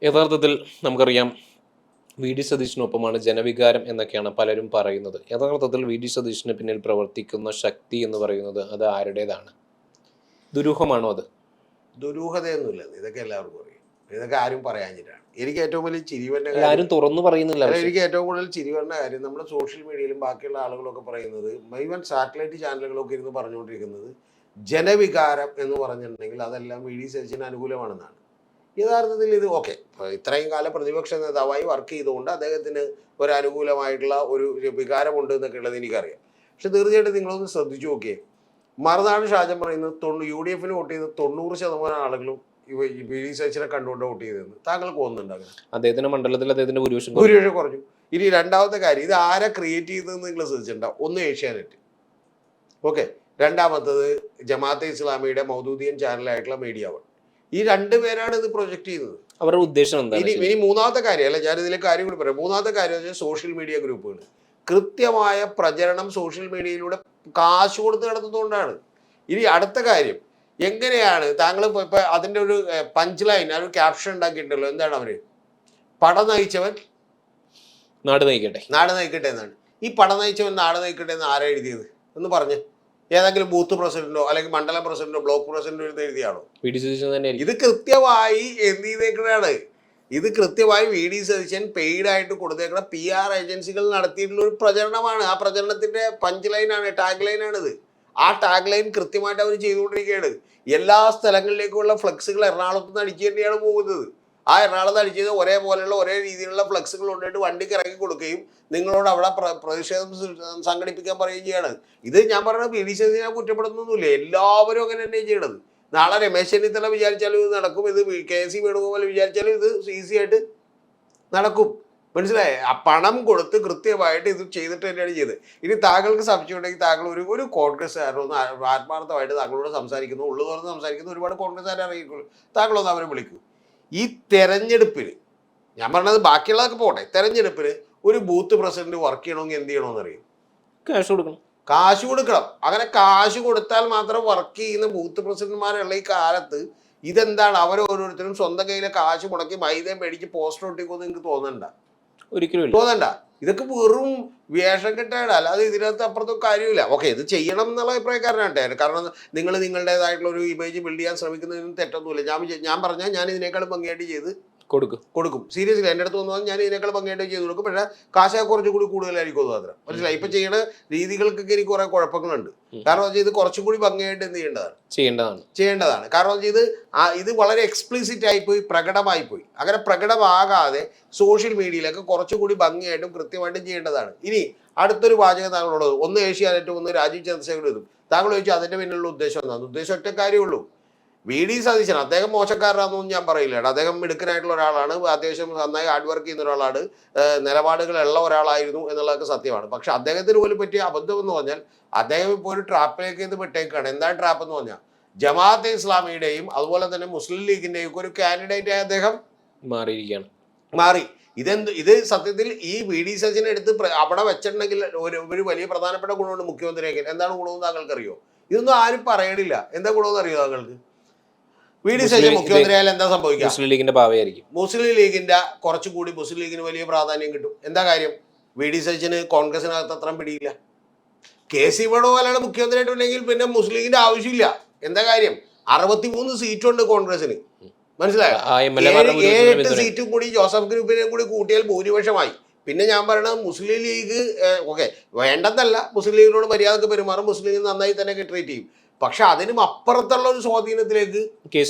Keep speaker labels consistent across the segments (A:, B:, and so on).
A: യഥാർത്ഥത്തിൽ നമുക്കറിയാം V D സതീശിനൊപ്പമാണ് ജനവികാരം എന്നൊക്കെയാണ് പലരും പറയുന്നത്. യഥാർത്ഥത്തിൽ വി ഡി സതീശിന് പിന്നിൽ പ്രവർത്തിക്കുന്ന ശക്തി എന്ന് പറയുന്നത് അത് ആരുടേതാണ്? ദുരൂഹമാണോ അത്?
B: ദുരൂഹതയൊന്നുമില്ല, ഇതൊക്കെ എല്ലാവർക്കും അറിയാം. ഇതൊക്കെ ആരും പറയാഞ്ഞിട്ടാണ്. എനിക്ക് ഏറ്റവും വലിയ ചിരിവന്റെ
A: ആരും തുറന്നു പറയുന്നില്ല.
B: എനിക്ക് ഏറ്റവും കൂടുതൽ ചിരിവന്റെ കാര്യം നമ്മുടെ സോഷ്യൽ മീഡിയയിലും ബാക്കിയുള്ള ആളുകളൊക്കെ പറയുന്നത്, ഈവൻ സാറ്റലൈറ്റ് ചാനലുകളൊക്കെ ഇരുന്ന് പറഞ്ഞുകൊണ്ടിരിക്കുന്നത് ജനവികാരം എന്ന് പറഞ്ഞിട്ടുണ്ടെങ്കിൽ അതെല്ലാം വി ഡി സതീശന് അനുകൂലമാണെന്നാണ്. യഥാർത്ഥത്തിൽ ഇത് ഓക്കെ, ഇത്രയും കാലം പ്രതിപക്ഷ നേതാവായി വർക്ക് ചെയ്തുകൊണ്ട് അദ്ദേഹത്തിന് ഒരു അനുകൂലമായിട്ടുള്ള ഒരു വികാരമുണ്ട് എന്നൊക്കെ ഉള്ളത് എനിക്കറിയാം. പക്ഷെ തീർച്ചയായിട്ടും നിങ്ങളൊന്ന് ശ്രദ്ധിച്ചു നോക്കിയേ, മറുനാട് ഷാജൻ പറയുന്നത് UDF വോട്ട് ചെയ്ത 90% ആളുകളും വി ഡി സതീശനെ കണ്ടുകൊണ്ട് വോട്ട് ചെയ്തതെന്ന് താങ്കൾക്ക് തോന്നുന്നുണ്ടാകും?
A: അദ്ദേഹത്തിന്റെ മണ്ഡലത്തിൽ അദ്ദേഹത്തിന്റെ ഭൂരിപക്ഷം
B: കുറഞ്ഞു. ഇനി രണ്ടാമത്തെ കാര്യം, ഇത് ആരെ ക്രിയേറ്റ് ചെയ്തതെന്ന് നിങ്ങൾ ശ്രദ്ധിച്ചിട്ടുണ്ടാവും. ഒന്ന് ഏഷ്യാനെറ്റ്, ഓക്കെ. രണ്ടാമത്തത് ജമാഅത്തെ ഇസ്ലാമിയുടെ മൗദൂദിയൻ ചാനലായിട്ടുള്ള മീഡിയ വൺ. ഈ രണ്ടുപേരാണ് ഇത് പ്രൊജക്ട് ചെയ്യുന്നത്.
A: അവരുടെ ഉദ്ദേശം എന്താണ്?
B: ഇനി മൂന്നാമത്തെ കാര്യം അല്ല, ഞാൻ ഇതിലെ കാര്യം കൂടി പറയാം. മൂന്നാമത്തെ കാര്യം വെച്ചാൽ സോഷ്യൽ മീഡിയ ഗ്രൂപ്പുകൾ കൃത്യമായ പ്രചരണം സോഷ്യൽ മീഡിയയിലൂടെ കാശ് കൊടുത്ത് നടത്തുന്നതുകൊണ്ടാണ്. ഇനി അടുത്ത കാര്യം, എങ്ങനെയാണ് താങ്കൾ ഇപ്പൊ അതിന്റെ ഒരു പഞ്ച് ലൈൻ, ഒരു ക്യാപ്ഷൻ ഉണ്ടാക്കിയിട്ടുണ്ടല്ലോ, എന്താണ് അവര്? പടം നയിച്ചവൻ
A: നാട് നയിക്കട്ടെ
B: എന്നാണ്. ഈ പടം നയിച്ചവൻ നാട് നയിക്കട്ടെ എന്ന് ആരാ എഴുതിയത് എന്ന് പറഞ്ഞ്? ഏതെങ്കിലും ബൂത്ത് പ്രസിഡന്റോ അല്ലെങ്കിൽ മണ്ഡലം പ്രസിഡന്റോ ബ്ലോക്ക് പ്രസിഡന്റോ എഴുതിയാണോ? ഇത് കൃത്യമായി എന്ത് ചെയ്തേക്കണാണ്? ഇത് കൃത്യമായി വി ഡി സതീശൻ പെയ്ഡ് ആയിട്ട് കൊടുത്തേക്കുന്ന PR ഏജൻസികൾ നടത്തിയിട്ടുള്ള ഒരു പ്രചരണമാണ്. ആ പ്രചരണത്തിന്റെ പഞ്ച് ലൈനാണ്, ടാഗ് ലൈനാണിത്. ആ ടാഗ് ലൈൻ കൃത്യമായിട്ട് അവർ ചെയ്തുകൊണ്ടിരിക്കുകയാണ്. എല്ലാ സ്ഥലങ്ങളിലേക്കുള്ള ഫ്ലെക്സുകൾ എറണാകുളത്ത് നിന്ന് അടിച്ചു തന്നെയാണ് പോകുന്നത്. ആ എറണാകുളത്ത് അടിച്ചത് ഒരേപോലെയുള്ള ഒരേ രീതിയിലുള്ള ഫ്ലെക്സുകൾ കൊണ്ടിട്ട് വണ്ടിക്ക് ഇറക്കി കൊടുക്കുകയും നിങ്ങളോട് അവിടെ പ്രതിഷേധം സംഘടിപ്പിക്കാൻ പറയുകയും ചെയ്യാണ്. ഇത് ഞാൻ പറഞ്ഞ വി ഡി സതീശനെ കുറ്റപ്പെടുന്നൊന്നുമില്ല, എല്ലാവരും അങ്ങനെ തന്നെ ചെയ്യണത്. നാളെ രമേശ് ചെന്നിത്തല വിചാരിച്ചാലും ഇത് നടക്കും, ഇത് KC വേണുഗോപാൽ വിചാരിച്ചാലും ഇത് ഈസി ആയിട്ട് നടക്കും. മനസ്സിലായേ? ആ പണം കൊടുത്ത് കൃത്യമായിട്ട് ഇത് ചെയ്തിട്ട് തന്നെയാണ് ചെയ്തത്. ഇനി താങ്കൾക്ക് സംശയമുണ്ടെങ്കിൽ താങ്കൾ ഒരു കോൺഗ്രസ്സുകാരൊന്ന് ആത്മാർത്ഥമായിട്ട് താങ്കളോട് സംസാരിക്കുന്നു, ഉള്ളു തുറന്ന് സംസാരിക്കുന്ന ഒരുപാട് കോൺഗ്രസ്സുകാരെ അറിയിക്കുള്ളൂ, താങ്കളൊന്ന് അവരെ വിളിക്കൂ. ഈ തെരഞ്ഞെടുപ്പിന്, ഞാൻ പറഞ്ഞത് ബാക്കിയുള്ളതൊക്കെ പോട്ടെ, തെരഞ്ഞെടുപ്പിന് ഒരു ബൂത്ത് പ്രസിഡന്റ് വർക്ക് ചെയ്യണമെങ്കിൽ എന്ത് ചെയ്യണമെന്ന് അറിയും? കാശ് കൊടുക്കണം. അങ്ങനെ കാശ് കൊടുത്താൽ മാത്രം വർക്ക് ചെയ്യുന്ന ബൂത്ത് പ്രസിഡന്റ്മാരുള്ള ഈ കാലത്ത് ഇതെന്താണ്? അവരോരോരുത്തരും സ്വന്തം കയ്യിലെ കാശ് മുടക്കി മൈദയും മേടിച്ച് പോസ്റ്റർ ഒട്ടിക്കുമെന്ന് നിങ്ങൾക്ക് തോന്നണ്ട. ഇതൊക്കെ വെറും വേഷം കെട്ടാണ്, അല്ലാതെ ഇതിനകത്ത് അപ്പുറത്തും കാര്യമില്ല. ഓക്കെ, ഇത് ചെയ്യണം എന്നുള്ള അഭിപ്രായക്കാരനാട്ടെ. കാരണം നിങ്ങൾ നിങ്ങളുടേതായിട്ടുള്ള ഒരു ഇമേജ് ബിൽഡ് ചെയ്യാൻ ശ്രമിക്കുന്നതിന് തെറ്റൊന്നുമില്ല. ഞാൻ പറഞ്ഞാൽ ഞാൻ ഇതിനേക്കാളും ഭംഗിയായിട്ട് ചെയ്ത് കൊടുക്കും. സീരിയസ്ലി എൻ്റെ അടുത്ത് വന്നാൽ ഞാൻ ഇതിനേക്കാൾ ഭംഗിയായിട്ട് ചെയ്ത് കൊടുക്കും. പക്ഷേ കാശ കുറച്ചുകൂടി കൂടുതലായിരിക്കും അത് മാത്രം. മനസ്സിലായി? ഇപ്പൊ ചെയ്യുന്ന രീതികൾക്കൊക്കെ എനിക്ക് കുറെ കുഴപ്പങ്ങളുണ്ട്. കാരണം വെച്ചാൽ ഇത് കുറച്ചും കൂടി ഭംഗിയായിട്ട് എന്ത് ചെയ്യേണ്ടതാണ്. കാരണം വെച്ചാൽ ഇത് വളരെ എക്സ്പ്ലിസിറ്റ് ആയിപ്പോയി, പ്രകടമായിപ്പോയി. അങ്ങനെ പ്രകടമാകാതെ സോഷ്യൽ മീഡിയയിലൊക്കെ കുറച്ചുകൂടി ഭംഗിയായിട്ടും കൃത്യമായിട്ടും ചെയ്യേണ്ടതാണ്. ഇനി അടുത്തൊരു വാചകം താങ്കളോട്, ഒന്ന് ഏഷ്യാനെറ്റും ഒന്ന് രാജീവ് ചന്ദ്രശേഖരും. താങ്കൾ ചോദിച്ചു അതിന്റെ പിന്നിലുള്ള ഉദ്ദേശം എന്താണ്? ഉദ്ദേശം ഒറ്റ കാര്യമുള്ളൂ. വി ഡി സതീശൻ അദ്ദേഹം മോശക്കാരനാണെന്നൊന്നും ഞാൻ പറയില്ല. അദ്ദേഹം മിടുക്കനായിട്ടുള്ള ഒരാളാണ്, അത്യാവശ്യം നന്നായി ഹാർഡ് വർക്ക് ചെയ്യുന്ന ഒരാളാണ്, നിലപാടുകളുള്ള ഒരാളായിരുന്നു എന്നുള്ളതൊക്കെ സത്യമാണ്. പക്ഷെ അദ്ദേഹത്തിന് പോലും പറ്റിയ അബദ്ധം എന്ന് പറഞ്ഞാൽ അദ്ദേഹം ഇപ്പോൾ ഒരു ട്രാപ്പിലേക്ക് ഇത് വിട്ടേക്കാണ്. എന്താണ് ട്രാപ്പ് എന്ന് പറഞ്ഞാൽ, ജമാഅത്തെ ഇസ്ലാമിയുടെയും അതുപോലെ തന്നെ മുസ്ലിം ലീഗിന്റെയും ഒക്കെ ഒരു കാൻഡിഡേറ്റ് ആയി അദ്ദേഹം മാറി. ഇത് സത്യത്തിൽ ഈ വി ഡി സതീശനെ എടുത്ത് അവിടെ വെച്ചിട്ടുണ്ടെങ്കിൽ ഒരു വലിയ പ്രധാനപ്പെട്ട ഗുണമുണ്ട് മുഖ്യമന്ത്രിയൊക്കെ. എന്താണ് ഗുണമെന്ന് താങ്കൾക്കറിയോ? ഇതൊന്നും ആരും പറയണില്ല. എന്താ ഗുണമെന്ന് അറിയോ താങ്കൾക്ക്? വി ഡി സതീശൻ മുഖ്യമന്ത്രിയായാലും എന്താ സംഭവിക്കുക? മുസ്ലിം ലീഗിന്റെ കുറച്ചുകൂടി മുസ്ലിം ലീഗിന് വലിയ പ്രാധാന്യം കിട്ടും. എന്താ കാര്യം? വി ഡി സതീശന് കോൺഗ്രസിനകത്ത് അത്രയും പിടിയില്ല. KC വേണുഗോപാലാണ് മുഖ്യമന്ത്രിയായിട്ടുണ്ടെങ്കിൽ പിന്നെ മുസ്ലിം ലീഗിന്റെ ആവശ്യമില്ല. എന്താ കാര്യം? 63 സീറ്റുണ്ട് കോൺഗ്രസിന്. മനസ്സിലായോ? 7 സീറ്റും കൂടി ജോസഫ് ഗ്രൂപ്പിനെ കൂടി കൂട്ടിയാൽ ഭൂരിപക്ഷമായി. പിന്നെ ഞാൻ പറയണത് മുസ്ലിം ലീഗ് ഓക്കെ വേണ്ടെന്നല്ല, മുസ്ലിം ലീഗിനോട് മര്യാദക്ക് പെരുമാറും, മുസ്ലിം ലീഗ് നന്നായി തന്നെ ട്രീറ്റ് ചെയ്യും. പക്ഷെ അതിനും അപ്പുറത്തുള്ള ഒരു സ്വാധീനത്തിലേക്ക്.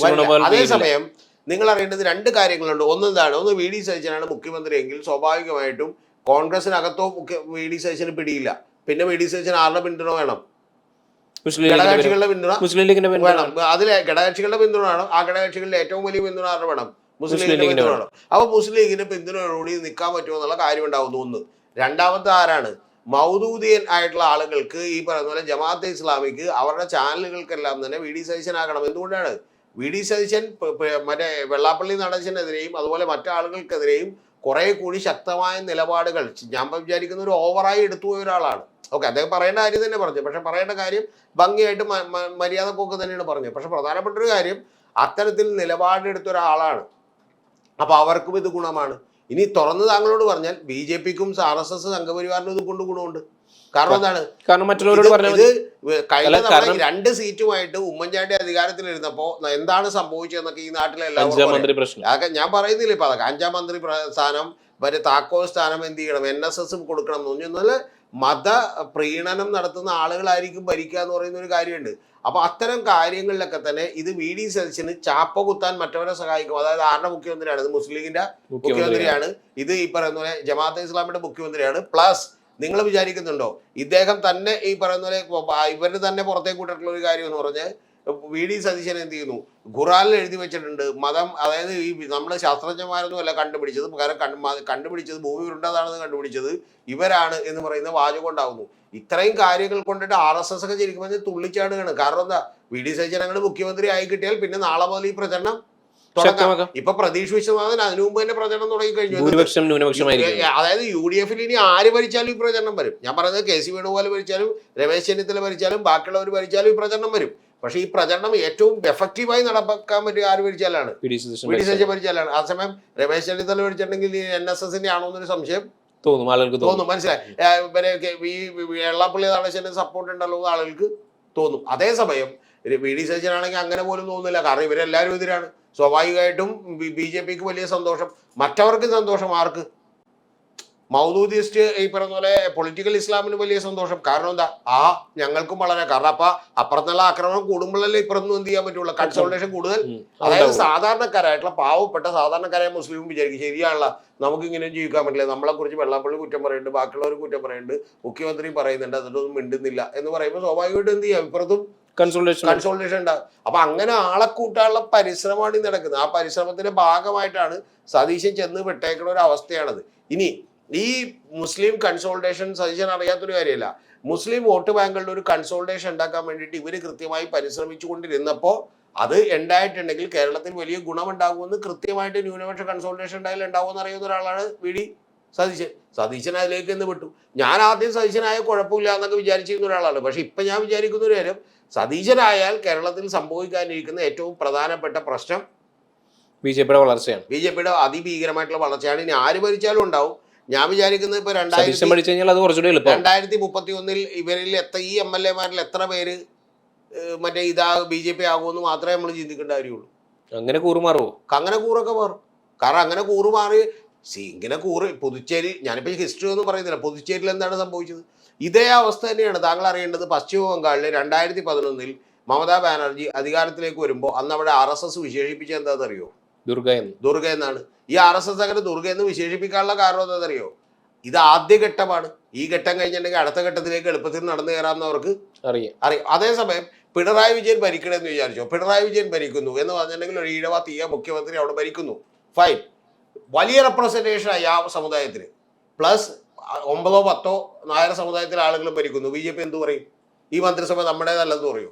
B: അതേസമയം നിങ്ങൾ അറിയേണ്ടത് രണ്ട് കാര്യങ്ങളുണ്ട്. ഒന്ന് വി ഡി സതീശനാണ് മുഖ്യമന്ത്രിയെങ്കിൽ സ്വാഭാവികമായിട്ടും കോൺഗ്രസിനകത്തോ വി ഡി സതീശന് പിടിയില്ല. പിന്നെ വി ഡി സതീശന് ആരുടെ പിന്തുണ വേണം? ഘടകകക്ഷികളുടെ പിന്തുണ വേണം. അതിലെ ഘടകകക്ഷികളുടെ പിന്തുണ വേണം. ആ ഘടകകക്ഷികളുടെ ഏറ്റവും വലിയ പിന്തുണ ആരുടെ വേണം? മുസ്ലിം ലീഗിന്റെ പിന്തുണ വേണം. അപ്പൊ മുസ്ലിം ലീഗിന്റെ പിന്തുണയോടുകൂടി നിൽക്കാൻ പറ്റുമോ എന്നുള്ള കാര്യം ഉണ്ടാവുന്നു. ഒന്ന്. രണ്ടാമത്തെ ആരാണ്? മൗദൂദിയൻ ആയിട്ടുള്ള ആളുകൾക്ക് ഈ പറയുന്ന പോലെ ജമാഅത്തെ ഇസ്ലാമിക്ക് അവരുടെ ചാനലുകൾക്കെല്ലാം തന്നെ വി ഡി സതീശനാകണം. എന്തുകൊണ്ടാണ്? വി ഡി സതീശൻ മറ്റേ വെള്ളാപ്പള്ളി നടേശനെതിരെയും അതുപോലെ മറ്റാളുകൾക്കെതിരെയും കുറെ കൂടി ശക്തമായ നിലപാടുകൾ ഞാൻ വിചാരിക്കുന്ന ഒരു ഓവറായി എടുത്തുപോയ ഒരാളാണ്. ഓക്കെ, അദ്ദേഹം പറയേണ്ട കാര്യം തന്നെ പറഞ്ഞു. പക്ഷെ പറയേണ്ട കാര്യം ഭംഗിയായിട്ട് മര്യാദക്കൊക്കെ തന്നെയാണ് പറഞ്ഞത്. പക്ഷെ പ്രധാനപ്പെട്ട ഒരു കാര്യം, അത്തരത്തിൽ നിലപാടെടുത്ത ഒരാളാണ്. അപ്പൊ അവർക്കും ഇത് ഗുണമാണ്. ഇനി തുറന്ന് താങ്കളോട് പറഞ്ഞാൽ BJP-ക്കും RSS സംഘപരിവാറിനും ഇത് കൊണ്ട് ഗുണമുണ്ട്. കാരണം എന്താണ്?
A: കാരണം മറ്റുള്ളവരോട്
B: ഇത് കഴിഞ്ഞ തവണ 2 സീറ്റുമായിട്ട് ഉമ്മൻചാണ്ടി അധികാരത്തിലിരുന്നപ്പോ എന്താണ് സംഭവിച്ചതെന്നൊക്കെ ഈ നാട്ടിലെ എല്ലാവരും ഞാൻ പറയുന്നില്ല. ഇപ്പൊ അതൊക്കെ 5ാം മന്ത്രി സ്ഥാനം വരെ താക്കോൽ സ്ഥാനം എന്ത് ചെയ്യണം, NSS കൊടുക്കണം എന്ന് പറഞ്ഞാൽ മത പ്രീണനം നടത്തുന്ന ആളുകളായിരിക്കും ഭരിക്കുക എന്ന് പറയുന്ന ഒരു കാര്യമുണ്ട്. അപ്പൊ അത്തരം കാര്യങ്ങളിലൊക്കെ തന്നെ ഇത് VD സതീശന് ചാപ്പ കുത്താൻ മറ്റവരെ സഹായിക്കും. അതായത് ആരുടെ മുഖ്യമന്ത്രിയാണ്? ഇത് മുസ്ലിം ലീഗിന്റെ മുഖ്യമന്ത്രിയാണ്, ഇത് ഈ പറയുന്ന പോലെ ജമാഅത്തെ ഇസ്ലാമിയുടെ മുഖ്യമന്ത്രിയാണ്. പ്ലസ് നിങ്ങൾ വിചാരിക്കുന്നുണ്ടോ ഇദ്ദേഹം തന്നെ ഈ പറയുന്ന പോലെ ഇവര് തന്നെ പുറത്തേക്ക് വിട്ടിട്ടുള്ള ഒരു കാര്യം എന്ന് പറഞ്ഞാൽ VD സതീശൻ എന്ത് ചെയ്യുന്നു, ഖുറാനിൽ എഴുതി വെച്ചിട്ടുണ്ട് മതം, അതായത് ഈ നമ്മുടെ ശാസ്ത്രജ്ഞന്മാരൊന്നും അല്ല കണ്ടുപിടിച്ചത്, കണ്ടുപിടിച്ചത് ഭൂമി ഉരുണ്ടതാണെന്ന് കണ്ടുപിടിച്ചത് ഇവരാണ് എന്ന് പറയുന്ന വാചകം ഉണ്ടാവുന്നു. ഇത്രയും കാര്യങ്ങൾ കൊണ്ടിട്ട് RSS ഒക്കെ ശരിക്കും തുള്ളിച്ചാടുകയാണ്. കാരണം എന്താ, VD സതീശൻ അങ്ങനെ മുഖ്യമന്ത്രി ആയി കിട്ടിയാൽ പിന്നെ നാളെ മുതൽ ഈ പ്രചരണം തുടങ്ങാം. ഇപ്പൊ പ്രതീക്ഷ വിശ്വനാഥൻ അതിനു മുമ്പ് തന്നെ പ്രചരണം തുടങ്ങി കഴിഞ്ഞു. അതായത് UDF ഇനി ആര് ഭരിച്ചാലും ഈ പ്രചരണം വരും. ഞാൻ പറയുന്നത് KC വേണുഗോപാൽ ഭരിച്ചാലും രമേശ് ചെന്നിത്തല ഭരിച്ചാലും ബാക്കിയുള്ളവർ ഭരിച്ചാലും ഈ പ്രചരണം വരും. പക്ഷേ ഈ പ്രചരണം ഏറ്റവും എഫക്റ്റീവായി നടപ്പാക്കാൻ പറ്റിയ ആര് ഭരിച്ചാലാണ്? VD സതീശൻ ഭരിച്ചാലാണ്. ആ സമയം രമേശ് ചെന്നിത്തല ഭരിച്ചിട്ടുണ്ടെങ്കിൽ NSS-ന്റെ ആണോ എന്നൊരു സംശയം തോന്നും ആളുകൾക്ക്. മനസ്സിലായി. ഈ വെള്ളാപ്പള്ളി നടേശന് സപ്പോർട്ട് ഉണ്ടല്ലോ എന്ന് ആളുകൾക്ക് തോന്നും. അതേസമയം VD സതീശനാണെങ്കിൽ അങ്ങനെ പോലും തോന്നുന്നില്ല. കാരണം ഇവരെല്ലാവരും എതിരാണ്. സ്വാഭാവികമായിട്ടും BJP-ക്ക് വലിയ സന്തോഷം, മറ്റവർക്ക് സന്തോഷം. ആർക്ക്? മൗദൂദിസ്റ്റ് ഈ പറഞ്ഞ പോലെ പൊളിറ്റിക്കൽ ഇസ്ലാമിന് വലിയ സന്തോഷം. കാരണം എന്താ, ഞങ്ങൾക്കും വളരെ, കാരണം അപ്പൊ അപ്പുറത്തുള്ള ആക്രമണം കൂടുമ്പോഴല്ലേ ഇപ്പുറത്തൊന്നും എന്ത് ചെയ്യാൻ പറ്റുള്ളൂ, കൺസോൾട്ടേഷൻ കൂടുതൽ. അതായത് സാധാരണക്കാരായിട്ടുള്ള പാവപ്പെട്ട സാധാരണക്കാരായ മുസ്ലിം വിചാരിക്കും ശരിയാണല്ലോ, നമുക്ക് ഇങ്ങനെ ജീവിക്കാൻ പറ്റില്ല, നമ്മളെ കുറിച്ച് വെള്ളാപ്പള്ളി കുറ്റം പറയുന്നുണ്ട്, ബാക്കിയുള്ളവർ കുറ്റം പറയുന്നുണ്ട്, മുഖ്യമന്ത്രി പറയുന്നുണ്ട്, അതിലൊന്നും മിണ്ടുന്നില്ല എന്ന് പറയുമ്പോൾ സ്വാഭാവികമായിട്ടും എന്ത് ചെയ്യാം, ഇപ്പുറത്തും കൺസോൾട്ടേഷൻ ഉണ്ടാകും. അപ്പൊ അങ്ങനെ ആളെ കൂട്ടാനുള്ള പരിശ്രമമാണ് നടക്കുന്നത്. ആ പരിശ്രമത്തിന്റെ ഭാഗമായിട്ടാണ് സതീശൻ ചെന്ന് വിട്ടേക്കുന്ന ഒരു അവസ്ഥയാണത്. ഇനി ഈ മുസ്ലിം കൺസോൾട്ടേഷൻ സതീശൻ അറിയാത്തൊരു കാര്യമല്ല. മുസ്ലിം വോട്ട് ബാങ്കുകളുടെ ഒരു കൺസോൾട്ടേഷൻ ഉണ്ടാക്കാൻ വേണ്ടിയിട്ട് ഇവര് കൃത്യമായി പരിശ്രമിച്ചു കൊണ്ടിരുന്നപ്പോൾ അത് ഉണ്ടായിട്ടുണ്ടെങ്കിൽ കേരളത്തിൽ വലിയ ഗുണമുണ്ടാകുമെന്ന് കൃത്യമായിട്ട് ന്യൂനപക്ഷ കൺസോൾട്ടേഷൻ ഉണ്ടാകുമെന്ന് അറിയുന്ന ഒരാളാണ് VD സതീശൻ. സതീശൻ അതിലേക്ക് എന്ന് വിട്ടു. ഞാൻ ആദ്യം സതീശനായ കുഴപ്പമില്ല എന്നൊക്കെ വിചാരിച്ചിരുന്ന ഒരാളാണ്. പക്ഷെ ഇപ്പൊ ഞാൻ വിചാരിക്കുന്ന ഒരു കാര്യം, സതീശനായാൽ കേരളത്തിൽ സംഭവിക്കാനിരിക്കുന്ന ഏറ്റവും പ്രധാനപ്പെട്ട പ്രശ്നം
A: BJP-യുടെ വളർച്ചയാണ്.
B: BJP-യുടെ അതിഭീകരമായിട്ടുള്ള വളർച്ചയാണ്. ഇനി ആര് ഭരിച്ചാലും ഉണ്ടാവും. ഞാൻ വിചാരിക്കുന്നത് ഇപ്പൊ 2031 ഇവരിൽ ഈ MLA-മാരിൽ എത്ര പേര് മറ്റേ BJP ആകുമെന്ന് മാത്രമേ നമ്മൾ ചിന്തിക്കേണ്ട കാര്യമുള്ളൂ.
A: അങ്ങനെ കൂറുമാറുമോ?
B: അങ്ങനെ കൂറൊക്കെ മാറും. കാരണം അങ്ങനെ കൂറുമാറി ഇങ്ങനെ പുതുച്ചേരി, ഞാനിപ്പോ ഹിസ്റ്ററി ഒന്നും പറയുന്നില്ല, പുതുച്ചേരിയിൽ എന്താണ് സംഭവിച്ചത്? ഇതേ അവസ്ഥ തന്നെയാണ്. താങ്കൾ അറിയേണ്ടത് പശ്ചിമ ബംഗാളിൽ 2011 മമതാ ബാനർജി അധികാരത്തിലേക്ക് വരുമ്പോൾ അന്ന് അവിടെ RSS വിശേഷിപ്പിച്ച എന്താണെന്നറിയോ? ദുർഗ എന്നാണ്. ഈ RSS അങ്ങനെ ദുർഗ എന്ന് വിശേഷിപ്പിക്കാനുള്ള കാരണം എന്താണെന്നറിയോ? ഇത് ആദ്യഘട്ടമാണ്. ഈ ഘട്ടം കഴിഞ്ഞിട്ടുണ്ടെങ്കിൽ അടുത്ത ഘട്ടത്തിലേക്ക് എളുപ്പത്തിൽ നടന്നു കയറാമെന്നവർക്ക് അറിയാം. അതേസമയം പിണറായി വിജയൻ ഭരിക്കണമെന്ന് വിചാരിച്ചോ? പിണറായി വിജയൻ ഭരിക്കുന്നു എന്ന് പറഞ്ഞിട്ടുണ്ടെങ്കിൽ ഒരു ഈഴവ തീയ മുഖ്യമന്ത്രി അവിടെ ഭരിക്കുന്നു, ഫൈൻ, വലിയ റെപ്രസെന്റേഷനായി ആ സമുദായത്തിന്. പ്ലസ് 9 or 10 നായർ സമുദായത്തിലെ ആളുകളും ഭരിക്കുന്നു. BJP എന്തു പറയും? ഈ മന്ത്രിസഭ നമ്മുടേതല്ലെന്ന് പറയൂ?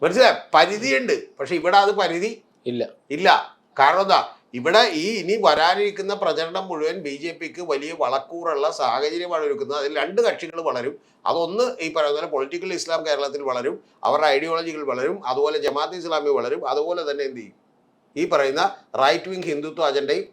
B: മനസ്സിലായി? പരിധിയുണ്ട്. പക്ഷെ ഇവിടെ അത് പരിധി ഇല്ല. കാരണം എന്താ, ഇവിടെ ഇനി വരാനിരിക്കുന്ന പ്രചരണം മുഴുവൻ BJP-ക്ക് വലിയ വളക്കൂറുള്ള സാഹചര്യമാണ് ഒരുക്കുന്നത്. അതിൽ 2 കക്ഷികൾ വളരും. അതൊന്ന് ഈ പറയുന്ന പൊളിറ്റിക്കൽ ഇസ്ലാം കേരളത്തിൽ വളരും, അവരുടെ ഐഡിയോളജികൾ വളരും, അതുപോലെ ജമാഅത്ത് ഇസ്ലാമി വളരും, അതുപോലെ തന്നെ എന്ത് ചെയ്യും, ഈ പറയുന്ന റൈറ്റ് വിങ് ഹിന്ദുത്വ അജണ്ടയും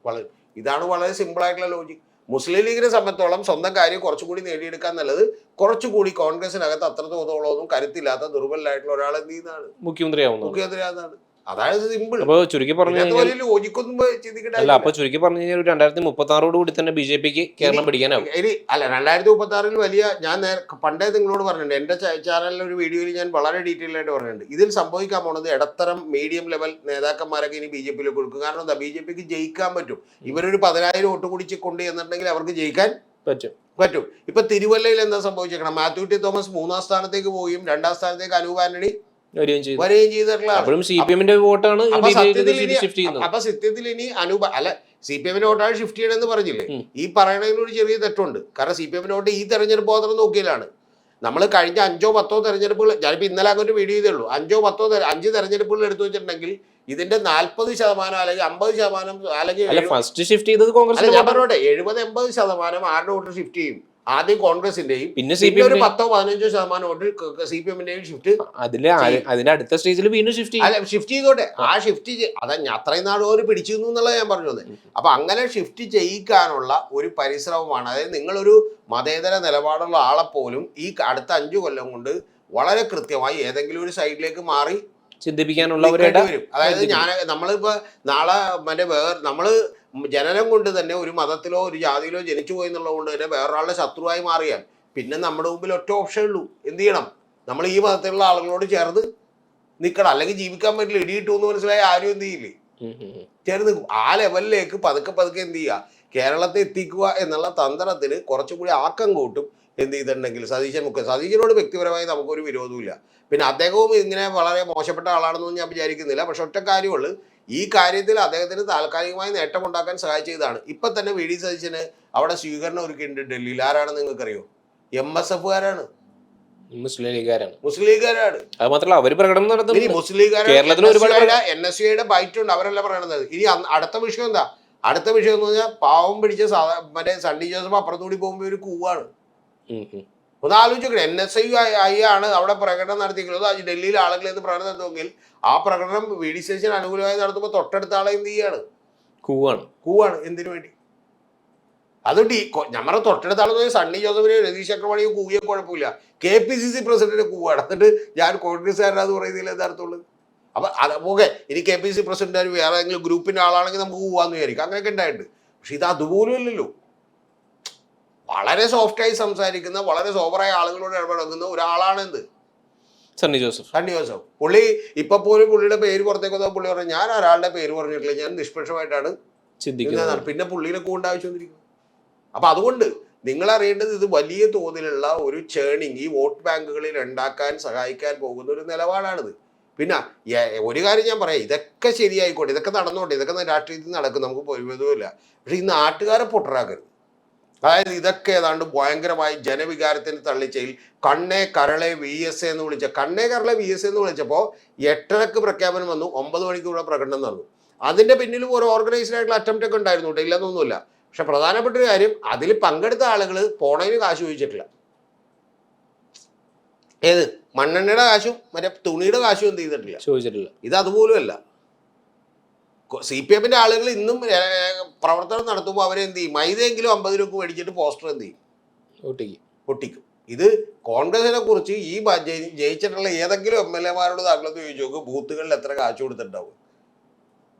B: വളരും. ഇതാണ് വളരെ സിമ്പിൾ ആയിട്ടുള്ള ലോജിക്. മുസ്ലിം ലീഗിനെ സംബന്ധിച്ചോളം സ്വന്തം കാര്യം കുറച്ചുകൂടി നേടിയെടുക്കാൻ നല്ലത് കുറച്ചുകൂടി കോൺഗ്രസിനകത്ത് അത്രത്തോളം കരുത്തില്ലാത്ത ദുർബലായിട്ടുള്ള ഒരാൾ എന്ത് ചെയ്യുന്നതാണ് മുഖ്യമന്ത്രിയാവുന്നതാണ്. അതായത് സിമ്പിൾ.
A: ചുരുക്കി പറഞ്ഞു കഴിഞ്ഞാൽ 2036 കൂടി തന്നെ BJP-ക്ക് കേരളം പിടിക്കാനാവും.
B: അല്ല, 2036 വലിയ, ഞാൻ പണ്ടേ നിങ്ങളോട് പറഞ്ഞിട്ടുണ്ട്, എന്റെ ചാനലിലെ ഒരു വീഡിയോയിൽ ഞാൻ വളരെ ഡീറ്റെയിൽ ആയിട്ട് പറഞ്ഞിട്ടുണ്ട്, ഇതിൽ സംഭവിക്കാൻ പോണത് ഇടത്തരം മീഡിയം ലെവൽ നേതാക്കന്മാരൊക്കെ ഇനി BJP-യിലേക്ക് കൊടുക്കും. കാരണം എന്താ, BJP-ക്ക് ജയിക്കാൻ പറ്റും. ഇവരൊരു 10,000 വോട്ട് കൂടി കൊണ്ട് എന്നിട്ടുണ്ടെങ്കിൽ അവർക്ക് ജയിക്കാൻ പറ്റും. ഇപ്പൊ തിരുവല്ലയിൽ എന്താ സംഭവിച്ചേക്കണം, മാത്യു ടി തോമസ് 3ാം സ്ഥാനത്തേക്ക് പോവുകയും 2ാം സ്ഥാനത്തേക്ക് അനൂപ് ആന്റണി വരികയും ചെയ്തിട്ടുള്ള. അപ്പൊ സത്യത്തിൽ ഇനി CPM-ന്റെ വോട്ടാണ് ഷിഫ്റ്റ് ചെയ്യണമെന്ന് പറഞ്ഞില്ലേ? ഈ പറയണതിനൊരു ചെറിയ തെറ്റുണ്ട്. കാരണം CPM-ന്റെ വോട്ട് ഈ തെരഞ്ഞെടുപ്പ് മാത്രം നോക്കിയാലാണ്. നമ്മൾ കഴിഞ്ഞ 5 or 10 തെരഞ്ഞെടുപ്പുകൾ, ഞാനിപ്പോ ഇന്നലെ അങ്ങോട്ട് വീഡിയോ ചെയ്തേ ഉള്ളൂ, 5 or 10 തെരഞ്ഞെടുപ്പുകൾ എടുത്തു വെച്ചിട്ടുണ്ടെങ്കിൽ ഇതിന്റെ 40% അല്ലെങ്കിൽ 50% അല്ലെങ്കിൽ
A: ഫസ്റ്റ് ഷിഫ്റ്റ് ചെയ്തത് കോൺഗ്രസ്.
B: ഞാൻ പറഞ്ഞോട്ടെ, 70-80% ആരുടെ വോട്ട് ഷിഫ്റ്റ് ചെയ്യും? ആദ്യം കോൺഗ്രസിന്റെയും
A: പിന്നെ
B: പിന്നെ ഒരു 10-15% വോട്ട് CPM-ന്റെയും ഷിഫ്റ്റ്.
A: അതിന്റെ അടുത്ത സ്റ്റേജിൽ വീണ്ടും ഷിഫ്റ്റ്
B: അല്ല, ഷിഫ്റ്റ് ചെയ്തോട്ടെ. ആ ഷിഫ്റ്റ് അതാ അത്രയും നാൾ ഒരു പിടിച്ചു എന്നുള്ളത് ഞാൻ പറഞ്ഞു വന്നത്. അപ്പൊ അങ്ങനെ ഷിഫ്റ്റ് ചെയ്യിക്കാനുള്ള ഒരു പരിശ്രമമാണ്. അതായത് നിങ്ങളൊരു മതേതര നിലപാടുള്ള ആളെപ്പോലും ഈ അടുത്ത 5 കൊല്ലം കൊണ്ട് വളരെ കൃത്യമായി ഏതെങ്കിലും ഒരു സൈഡിലേക്ക് മാറി
A: ചിന്തിപ്പിക്കാനുള്ള
B: വരും. അതായത് നമ്മളിപ്പോ നാളെ നമ്മള് ജനനം കൊണ്ട് തന്നെ ഒരു മതത്തിലോ ഒരു ജാതിയിലോ ജനിച്ചു പോയി എന്നുള്ളത് കൊണ്ട് തന്നെ വേറൊരാളുടെ ശത്രുവായി മാറിയാൽ പിന്നെ നമ്മുടെ മുമ്പിൽ ഒറ്റ ഓപ്ഷൻ ഉള്ളൂ, എന്ത് ചെയ്യണം? നമ്മൾ ഈ മതത്തിലുള്ള ആളുകളോട് ചേർന്ന് നിൽക്കണം, അല്ലെങ്കിൽ ജീവിക്കാൻ പറ്റില്ല. ഇടിയിട്ടു എന്ന് മനസ്സിലായി ആരും എന്ത് ചെയ്യില്ലേ, ചേർന്ന് ആ ലെവലിലേക്ക് പതുക്കെ പതുക്കെ എന്ത് ചെയ്യുക, കേരളത്തെ എത്തിക്കുക എന്നുള്ള തന്ത്രത്തിന് കുറച്ചും കൂടി ആക്കം കൂട്ടും. എന്ത് ചെയ്തിട്ടുണ്ടെങ്കിൽ സതീശനോട് വ്യക്തിപരമായി നമുക്കൊരു വിരോധമില്ല. പിന്നെ അദ്ദേഹവും ഇങ്ങനെ വളരെ മോശപ്പെട്ട ആളാണെന്നൊന്നും ഞാൻ വിചാരിക്കുന്നില്ല. പക്ഷെ ഒറ്റ കാര്യമുള്ളൂ, ഈ കാര്യത്തിൽ അദ്ദേഹത്തിന് താൽക്കാലികമായി നേട്ടമുണ്ടാക്കാൻ സഹായിച്ചതാണ്. ഇപ്പം തന്നെ VD സതീശന് അവിടെ സ്വീകരണം ഒരുക്കിയിട്ടുണ്ട് ഡൽഹിയിൽ. ആരാണെന്ന് നിങ്ങൾക്കറിയോ? MSF-കാരാണ്, മുസ്ലിം ലീഗുകാരാണ്.
A: അത് മാത്രമല്ല അവര് പ്രകടനം നടത്തുന്നു.
B: മുസ്ലിം ലീഗുകാരുടെ NSCയുടെ ബൈറ്റ് ഉണ്ട്, അവരല്ല പറയണത്. ഇനി അടുത്ത വിഷയം എന്താ? അടുത്ത വിഷയം എന്ന് പറഞ്ഞാൽ പാവം പിടിച്ച മറ്റേ സണ്ണി ജോസഫ് അപ്പുറത്തുകൂടി പോകുമ്പോൾ ഒരു കൂവാണ്. ഒന്ന് ആലോചിക്കണേ, NSI ആണ് അവിടെ പ്രകടനം നടത്തിയിരിക്കുന്നത്. ഡൽഹിയിൽ ആളുകൾ എന്ന് പ്രകടനം നടത്തുമെങ്കിൽ ആ പ്രകടനം VD സതീശന് അനുകൂലമായി നടത്തുമ്പോൾ തൊട്ടടുത്ത ആളെ എന്ത് ചെയ്യാണ്? കൂവാണ്. എന്തിനു വേണ്ടി? അതുകൊണ്ട് നമ്മുടെ തൊട്ടടുത്ത ആളെന്ന് സണ്ണി ജോസഫിനെയും രതീഷ് ചക്രവാണിയും കൂവിയെ കുഴപ്പമില്ല, KPCC പ്രസിഡന്റിനെ കൂവാണ്. എന്നിട്ട് ഞാൻ കോൺഗ്രസ്സുകാരനാന്ന് പറയുന്നതിൽ യഥാർത്ഥമുള്ളത്. അപ്പൊ അത് ഓക്കെ, ഇനി KPCC പ്രസിഡന്റ് വേറെ ഏതെങ്കിലും ഗ്രൂപ്പിന്റെ ആളാണെങ്കിൽ നമുക്ക് കൂവാന്ന് വിചാരിക്കും, അങ്ങനെയൊക്കെ ഉണ്ടായിട്ടുണ്ട്. പക്ഷെ ഇത് അതുപോലും അല്ലല്ലോ. വളരെ സോഫ്റ്റായി സംസാരിക്കുന്ന, വളരെ സോബറായ ആളുകളോട് ഇടപെടുന്ന ഒരാളാണ് എന്ത്, സണ്ണി ജോസഫ്. പുള്ളി ഇപ്പൊ പോലും പുള്ളിയുടെ പേര് പുറത്തേക്ക് വന്നാൽ പുള്ളി പറഞ്ഞു, ഞാൻ ഒരാളുടെ പേര് പറഞ്ഞിട്ടില്ല, ഞാൻ നിഷ്പക്ഷമായിട്ടാണ് ചിന്തിക്കുന്നത്. പിന്നെ പുള്ളിനെ കൂണ്ട ആവശ്യമൊന്നിരിക്കും. അപ്പൊ അതുകൊണ്ട് നിങ്ങൾ അറിയേണ്ടത്, ഇത് വലിയ തോതിലുള്ള ഒരു ചേണിങ് ഈ വോട്ട് ബാങ്കുകളിൽ ഉണ്ടാക്കാൻ സഹായിക്കാൻ പോകുന്ന ഒരു നിലപാടാണിത്. പിന്നെ ഒരു കാര്യം ഞാൻ പറയാം, ഇതൊക്കെ ശരിയായിക്കോട്ടെ, ഇതൊക്കെ നടന്നോട്ടെ, ഇതൊക്കെ രാഷ്ട്രീയത്തിൽ നടക്കും, നമുക്ക് പരിമിതവുമില്ല. പക്ഷെ ഈ നാട്ടുകാരെ പൊട്ടറാക്കരുത്. അതായത് ഇതൊക്കെ ഏതാണ്ട് ഭയങ്കരമായി ജനവികാരത്തിന് തള്ളിച്ചയിൽ കണ്ണേ കരളെ VSA എന്ന് വിളിച്ചപ്പോൾ 8:30 പ്രഖ്യാപനം വന്നു, 9 മണിക്കൂർ പ്രകടനം നടന്നു. അതിന്റെ പിന്നിലും ഒരു ഓർഗനൈസ്ഡ് ആയിട്ടുള്ള അറ്റംപ്റ്റ് ഒക്കെ ഉണ്ടായിരുന്നു, ഇല്ലെന്നൊന്നുമില്ല. പക്ഷെ പ്രധാനപ്പെട്ട ഒരു കാര്യം, അതിൽ പങ്കെടുത്ത ആളുകൾ പോണതിന് കാശ് ചോദിച്ചിട്ടില്ല. ഏത് മണ്ണെണ്ണയുടെ കാശും മറ്റേ തുണിയുടെ കാശും എന്ത് ചോദിച്ചിട്ടില്ല. ഇത് അതുപോലും അല്ല. CPM-ന്റെ ആളുകൾ ഇന്നും പ്രവർത്തനം നടത്തുമ്പോൾ അവരെന്ത് ചെയ്യും? മൈദയെങ്കിലും 50 രൂപ മേടിച്ചിട്ട് പോസ്റ്റർ എന്ത് ചെയ്യും? പൊട്ടിക്കും. ഇത് കോൺഗ്രസിനെ കുറിച്ച് ഈ ജയിച്ചിട്ടുള്ള ഏതെങ്കിലും MLA-മാരോട് താങ്കളൊന്ന് ചോദിച്ചു നോക്ക്, ബൂത്തുകളിൽ എത്ര കാശ് കൊടുത്തിട്ടുണ്ടാവും.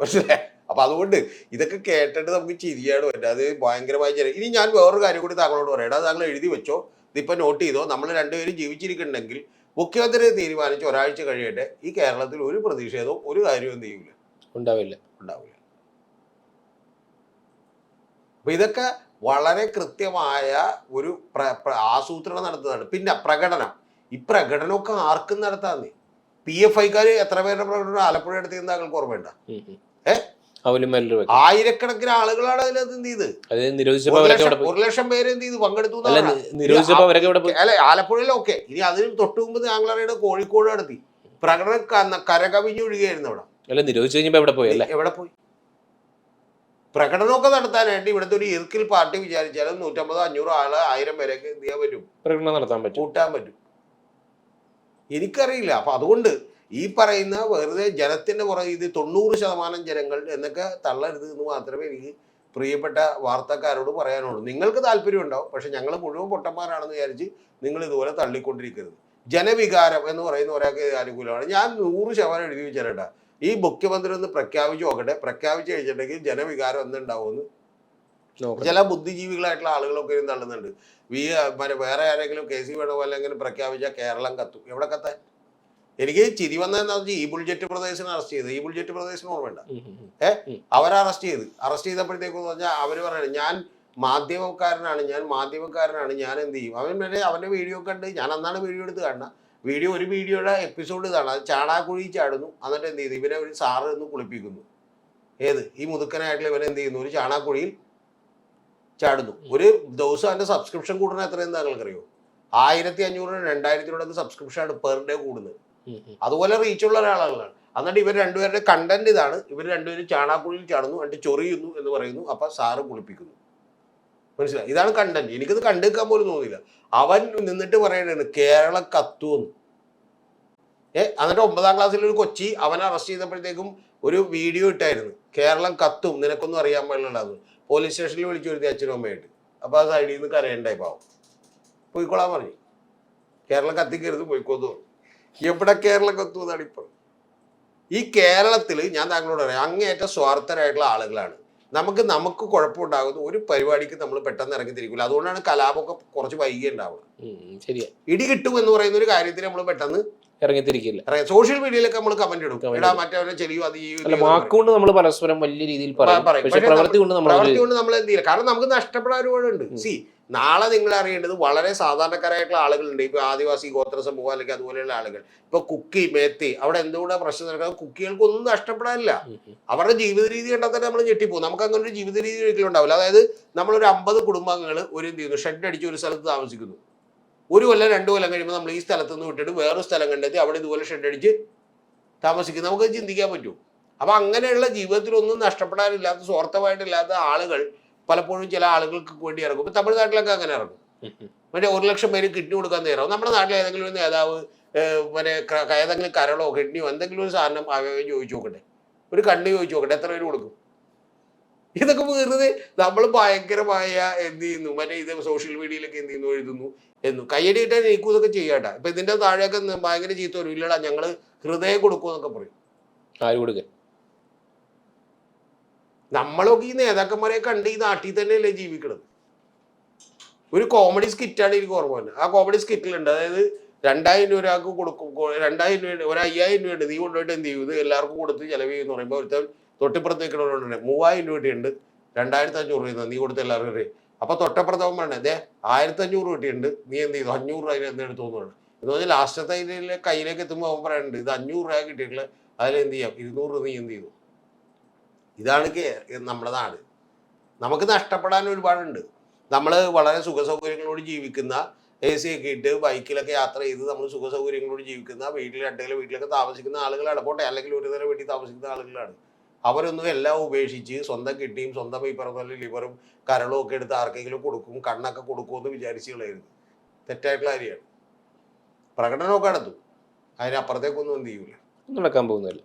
B: പക്ഷേ അപ്പൊ അതുകൊണ്ട് ഇതൊക്കെ കേട്ടിട്ട് നമുക്ക് ചിരിയാണ് പറ്റുക. അത് ഭയങ്കരമായി ഇനി ഞാൻ വേറൊരു കാര്യം കൂടി താങ്കളോട് പറയാം. അത് താങ്കൾ എഴുതി വെച്ചോ, ഇതിപ്പോ നോട്ട് ചെയ്തോ. നമ്മൾ രണ്ടുപേരും ജീവിച്ചിരിക്കുന്നുണ്ടെങ്കിൽ മുഖ്യമന്ത്രി തീരുമാനിച്ച് ഒരാഴ്ച കഴിയട്ടെ, ഈ കേരളത്തിൽ ഒരു പ്രതിഷേധവും ഒരു കാര്യവും എന്ത് ചെയ്യൂല, ഉണ്ടാവില്ല. അപ്പൊ ഇതൊക്കെ വളരെ കൃത്യമായ ഒരു ആസൂത്രണം നടത്തുന്നതാണ്. പിന്നെ പ്രകടനം, ഈ പ്രകടനമൊക്കെ ആർക്കും നടത്താന്നേ. PFI-ക്കാര് എത്ര പേരുടെ പ്രകടനം ആലപ്പുഴ എടുത്തിരുന്ന താങ്കൾക്ക് ഓർമ്മയുണ്ട? ആയിരക്കണക്കിന് ആളുകളാണ് അതിനകത്ത് എന്ത് ചെയ്ത്, 1,00,000 പേര് എന്ത് ചെയ്ത് പങ്കെടുത്തു. അല്ലെ ആലപ്പുഴയിൽ ഓക്കെ. ഇനി അതിന് തൊട്ടു മുമ്പ് താങ്കളറിയുടെ കോഴിക്കോട് നടത്തി പ്രകടനം കരകവിഞ്ഞൊഴുകയായിരുന്നു അവിടെ. എവിടെ പോയി? പ്രകടനമൊക്കെ നടത്താനായിട്ട് ഇവിടുത്തെ ഒരു ഇർക്കിൽ പാർട്ടി വിചാരിച്ചാലും 150-500 ആള് 1000 പേരൊക്കെ എന്ത് ചെയ്യാൻ പറ്റും, പ്രകടനം നടത്താൻ പറ്റും, കൂട്ടാൻ പറ്റും. എനിക്കറിയില്ല. അപ്പൊ അതുകൊണ്ട് ഈ പറയുന്ന വെറുതെ ജനത്തിന്റെ പുറകെ ഇത് 90% ജനങ്ങൾ എന്നൊക്കെ തള്ളരുത് എന്ന് മാത്രമേ എനിക്ക് പ്രിയപ്പെട്ട വാർത്തക്കാരോട് പറയാനുള്ളൂ. നിങ്ങൾക്ക് താല്പര്യം ഉണ്ടാവും, പക്ഷെ ഞങ്ങൾ മുഴുവൻ പൊട്ടന്മാരാണെന്ന് വിചാരിച്ച് നിങ്ങൾ ഇതുപോലെ തള്ളിക്കൊണ്ടിരിക്കരുത്. ജനവികാരം എന്ന് പറയുന്ന ഒരാൾക്ക് അനുകൂലമാണ്. ഞാൻ 100% എഴുതി വെച്ചാലേട്ടാ, ഈ മുഖ്യമന്ത്രി ഒന്ന് പ്രഖ്യാപിച്ചു നോക്കട്ടെ. പ്രഖ്യാപിച്ചു കഴിഞ്ഞിട്ടുണ്ടെങ്കിൽ ജനവികാരം എന്തുണ്ടാവുമെന്ന് ചില ബുദ്ധിജീവികളായിട്ടുള്ള ആളുകളൊക്കെ തള്ളുന്നുണ്ട്. വേറെ ആരെങ്കിലും KC വേണുഗോപാൽ പ്രഖ്യാപിച്ചാൽ കേരളം കത്തും. എവിടെ കത്താൻ? എനിക്ക് ചിരി വന്നതെന്താ വെച്ചാൽ ഈ ബുൾജെറ്റ് പ്രദേശിനെ അറസ്റ്റ് ചെയ്ത്, ഈ ബുൾജെറ്റ് പ്രദേശിന് ഓർമ്മയുണ്ട? അവരെ അറസ്റ്റ് ചെയ്തപ്പോഴത്തേക്കെന്ന് പറഞ്ഞാൽ അവര് പറയണേ, ഞാൻ മാധ്യമക്കാരനാണ്, ഞാൻ എന്ത് ചെയ്യും? അവന്റെ വീഡിയോ കണ്ട് ഞാൻ അന്നാണ് വീഡിയോ എടുത്ത് കാണുന്ന. ഒരു വീഡിയോയുടെ എപ്പിസോഡ് ഇതാണ്. അത് ചാണാക്കുഴി ചാടുന്നു, എന്നിട്ട് എന്ത് ചെയ്തു, ഇവനെ ഒരു സാറ് എന്ന് കുളിപ്പിക്കുന്നു. ഈ മുതുക്കനായിട്ടുള്ള ഇവനെ എന്ത് ചെയ്യുന്നു, ഒരു ചാണാക്കുഴിയിൽ ചാടുന്നു. ഒരു ദിവസം അതിന്റെ സബ്സ്ക്രിപ്ഷൻ കൂടുന്ന എത്രയെന്ന് താങ്കൾക്കറിയോ? 1500-2000 സബ്സ്ക്രിപ്ഷൻ ആണ് പെർ ഡേ കൂടുന്നത്. അതുപോലെ റീച്ചുള്ള ഒരാളാണ്. എന്നിട്ട് ഇവർ രണ്ടുപേരുടെ കണ്ടന്റ് ഇതാണ്. ഇവർ രണ്ടുപേരും ചാണാക്കുഴിയിൽ ചാടുന്നു, എന്നിട്ട് ചൊറിയുന്നു എന്ന് പറയുന്നു. അപ്പൊ സാറ് കുളിപ്പിക്കുന്നു. മനസ്സിലായി? ഇതാണ് കണ്ടന്റ്. എനിക്കത് കണ്ടുവെക്കാൻ പോലും തോന്നിയില്ല. അവൻ നിന്നിട്ട് പറയണത് കേരളം കത്തുവെന്ന്. എന്നിട്ട് 9ാം ക്ലാസ്സിൽ ഒരു കൊച്ചി അവനെ അറസ്റ്റ് ചെയ്തപ്പോഴത്തേക്കും ഒരു വീഡിയോ ഇട്ടായിരുന്നു, കേരളം കത്തും നിനക്കൊന്നും അറിയാൻ പാടില്ലാന്ന്. പോലീസ് സ്റ്റേഷനിൽ വിളിച്ചു വരുത്തി അച്ഛനും അമ്മയായിട്ട്. അപ്പോൾ ആ സൈഡിൽ നിന്ന് കരയുണ്ടായി, പാവം പോയിക്കോളാൻ പറഞ്ഞു. കേരളം കത്തിക്കരുത്, പോയിക്കോന്ന് പറഞ്ഞു. എവിടെ കേരളം കത്തുമെന്നാണ് ഇപ്പോൾ. ഈ കേരളത്തിൽ ഞാൻ താങ്കളോട് പറയാം, അങ്ങേയറ്റം സ്വാർത്ഥരായിട്ടുള്ള ആളുകളാണ്. നമുക്ക് കുഴപ്പമുണ്ടാകുന്ന ഒരു പരിപാടിക്ക് നമ്മൾ പെട്ടെന്ന് ഇറങ്ങി തിരിക്കില്ല. അതുകൊണ്ടാണ് കലാപമൊക്കെ കുറച്ച് വൈകി ഉണ്ടാവുക.
A: ശരിയാ,
B: ഇടി കിട്ടും എന്ന് പറയുന്ന ഒരു കാര്യത്തിൽ നമ്മൾ പെട്ടെന്ന്
A: ഇറങ്ങിത്തിരിക്കില്ല.
B: സോഷ്യൽ മീഡിയയിലൊക്കെ നമ്മൾ കമന്റ് ഇടും, ഇടാ മറ്റവരെ ചെറിയോ അത് ഈ
A: വാക്കുകൊണ്ട് നമ്മൾ പരസ്പരം വലിയ രീതിയിൽ പ്രവൃത്തി കൊണ്ട്
B: നമ്മൾ എന്ത് ചെയ്യില്ല. കാരണം നമുക്ക് നഷ്ടപ്പെടാൻ ഒരുപാടുണ്ട്. നാളെ നിങ്ങൾ അറിയേണ്ടത് വളരെ സാധാരണക്കാരായിട്ടുള്ള ആളുകളുണ്ട്. ഇപ്പൊ ആദിവാസി ഗോത്ര സമൂഹം അല്ലെങ്കിൽ അതുപോലെയുള്ള ആളുകൾ, ഇപ്പൊ കുക്കി മേത്തി അവിടെ എന്തുകൂടെ പ്രശ്നം നടക്കുന്നത്, കുക്കികൾക്കൊന്നും നഷ്ടപ്പെടാനില്ല. അവരുടെ ജീവിത രീതി കണ്ടാൽ തന്നെ നമ്മൾ ഞെട്ടിപ്പോകും. നമുക്ക് അങ്ങനെ ഒരു ജീവിത രീതി ഒരിക്കലും ഉണ്ടാവില്ല. അതായത് നമ്മളൊരു 50 കുടുംബാംഗങ്ങൾ ഒരു എന്ത് ചെയ്യുന്നു, ഷെഡ് അടിച്ച് ഒരു സ്ഥലത്ത് താമസിക്കുന്നു. 1 കൊല്ലം 2 കൊല്ലം കഴിയുമ്പോൾ നമ്മൾ ഈ സ്ഥലത്ത് നിന്ന് വിട്ടിട്ട് വേറൊരു സ്ഥലം കണ്ടെത്തി അവിടെ ഇതുപോലെ ഷെഡ് അടിച്ച് താമസിക്കുന്നത് നമുക്ക് ചിന്തിക്കാൻ പറ്റും. അപ്പൊ അങ്ങനെയുള്ള ജീവിതത്തിലൊന്നും നഷ്ടപ്പെടാനില്ലാത്ത സ്വാർത്ഥമായിട്ടില്ലാത്ത ആളുകൾ പലപ്പോഴും ചില ആളുകൾക്ക് വേണ്ടി ഇറങ്ങും. ഇപ്പൊ തമിഴ്നാട്ടിലൊക്കെ അങ്ങനെ ഇറങ്ങും. മറ്റേ 1 ലക്ഷം പേര് കിഡ്നി കൊടുക്കാൻ നേരം. നമ്മുടെ നാട്ടിൽ ഏതെങ്കിലും ഒരു നേതാവ് മറ്റേ ഏതെങ്കിലും കരളോ കിഡ്നിയോ എന്തെങ്കിലും ഒരു സാധനം ചോദിച്ചു നോക്കട്ടെ, ഒരു കണ്ണ് ചോദിച്ചു നോക്കട്ടെ, എത്ര പേര് കൊടുക്കും? ഇതൊക്കെ വെറുതെ നമ്മൾ ഭയങ്കരമായ എന്ത് ചെയ്യുന്നു, മറ്റേ ഇത് സോഷ്യൽ മീഡിയയിലൊക്കെ എന്ത് ചെയ്യുന്നു, എഴുതുന്നു എന്നു കയ്യടി കിട്ടാൻ എനിക്കും ഇതൊക്കെ ചെയ്യാട്ടാ. ഇപ്പൊ ഇതിന്റെ താഴെയൊക്കെ ഭയങ്കര ചീത്ത വരും, ഇല്ലടാ ഞങ്ങള് ഹൃദയം കൊടുക്കും എന്നൊക്കെ പറയും.
A: ആര് കൊടുക്കാൻ?
B: നമ്മളൊക്കെ ഈ നേതാക്കന്മാരെ കണ്ട് ഈ നാട്ടിൽ തന്നെയല്ലേ ജീവിക്കണത്. ഒരു കോമഡി സ്കിറ്റാണ് എനിക്ക് ഓർമ്മ വന്നത്. ആ കോമഡി സ്കിറ്റിലുണ്ട്, അതായത് 2000 രൂപ ഒരാൾക്ക് കൊടുക്കും, 2000 രൂപ ഒരു 5000 രൂപ ഉണ്ട്, നീ കൊണ്ടുപോയിട്ട് എന്ത് ചെയ്യും, ഇത് എല്ലാവർക്കും കൊടുത്ത് ചെലവ് ചെയ്യുമെന്ന് പറയുമ്പോൾ ഒരുത്തൻ തൊട്ടിപ്പുറത്ത് നിൽക്കണവരുണ്ട് 3000 രൂപ ഉണ്ട്, 2500 രൂപ നീ കൊടുത്ത് എല്ലാവർക്കും അറിയാം. അപ്പൊ തൊട്ടപ്പുറത്തവൻ വേണ്ടേ, 1500 രൂപയുണ്ട്, നീ എന്ത് ചെയ്തു, 500 രൂപ അതിന് എന്തെടുത്ത് തോന്നുന്നു എന്ന് പറഞ്ഞാൽ ലാസ്റ്റത്തെ കയ്യിലേക്ക് എത്തുമ്പോൾ അവൻ പറയുന്നുണ്ട്, ഇത് 500 രൂപ കിട്ടിയിട്ടുള്ള അതിലെന്ത് ചെയ്യാം, 200 രൂപ നീ എന്ത് ചെയ്തു. ഇതാണ് നമ്മുടെ നാട്. നമുക്ക് നഷ്ടപ്പെടാൻ ഒരുപാടുണ്ട്. നമ്മൾ വളരെ സുഖസൗകര്യങ്ങളോട് ജീവിക്കുന്ന, AC ഒക്കെ ഇട്ട് ബൈക്കിലൊക്കെ യാത്ര ചെയ്ത് നമ്മൾ സുഖസൗകര്യങ്ങളോട് ജീവിക്കുന്ന, വീട്ടിലൊക്കെ താമസിക്കുന്ന ആളുകളാണ്. പോട്ടെ, അല്ലെങ്കിൽ ഒരു നില വീട്ടിൽ താമസിക്കുന്ന ആളുകളാണ്. അവരൊന്നും എല്ലാം ഉപേക്ഷിച്ച് സ്വന്തം കിഡ്നിയും സ്വന്തം ഈ പറഞ്ഞ പോലെ ലിവറും കരളും ഒക്കെ എടുത്ത് ആർക്കെങ്കിലും കൊടുക്കും, കണ്ണൊക്കെ കൊടുക്കുമെന്ന് വിചാരിച്ചു കളയരുത്. തെറ്റായിട്ടുള്ള കാര്യമാണ്. പ്രകടനമൊക്കെ നടത്തും, അതിനപ്പുറത്തേക്കൊന്നും എന്ത് ചെയ്യൂല,
A: നടക്കാൻ പോകുന്നില്ല.